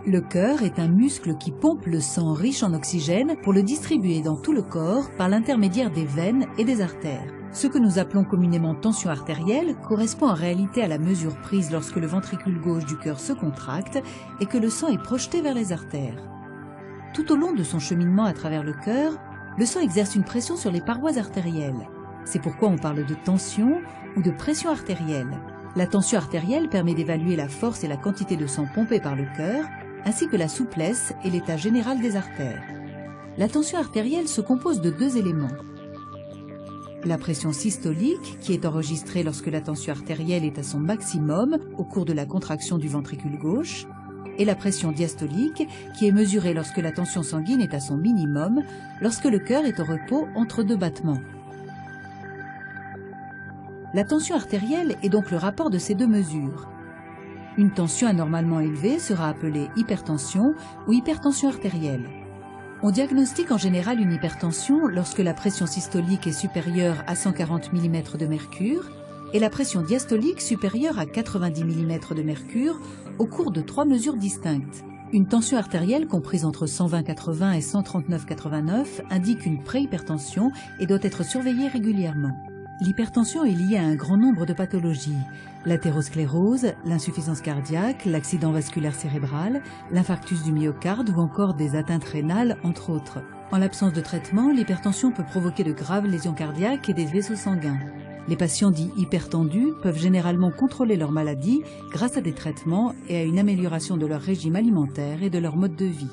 Le cœur est un muscle qui pompe le sang riche en oxygène pour le distribuer dans tout le corps par l'intermédiaire des veines et des artères. Ce que nous appelons communément tension artérielle correspond en réalité à la mesure prise lorsque le ventricule gauche du cœur se contracte et que le sang est projeté vers les artères. Tout au long de son cheminement à travers le cœur, le sang exerce une pression sur les parois artérielles. C'est pourquoi on parle de tension ou de pression artérielle. La tension artérielle permet d'évaluer la force et la quantité de sang pompé par le cœur, ainsi que la souplesse et l'état général des artères. La tension artérielle se compose de deux éléments. La pression systolique, qui est enregistrée lorsque la tension artérielle est à son maximum au cours de la contraction du ventricule gauche, et la pression diastolique, qui est mesurée lorsque la tension sanguine est à son minimum, lorsque le cœur est au repos entre deux battements. La tension artérielle est donc le rapport de ces deux mesures. Une tension anormalement élevée sera appelée hypertension ou hypertension artérielle. On diagnostique en général une hypertension lorsque la pression systolique est supérieure à 140 mm de mercure et la pression diastolique supérieure à 90 mm de mercure au cours de 3 mesures distinctes. Une tension artérielle comprise entre 120/80 et 139/89 indique une préhypertension et doit être surveillée régulièrement. L'hypertension est liée à un grand nombre de pathologies, l'athérosclérose, l'insuffisance cardiaque, l'accident vasculaire cérébral, l'infarctus du myocarde ou encore des atteintes rénales, entre autres. En l'absence de traitement, l'hypertension peut provoquer de graves lésions cardiaques et des vaisseaux sanguins. Les patients dits hypertendus peuvent généralement contrôler leur maladie grâce à des traitements et à une amélioration de leur régime alimentaire et de leur mode de vie.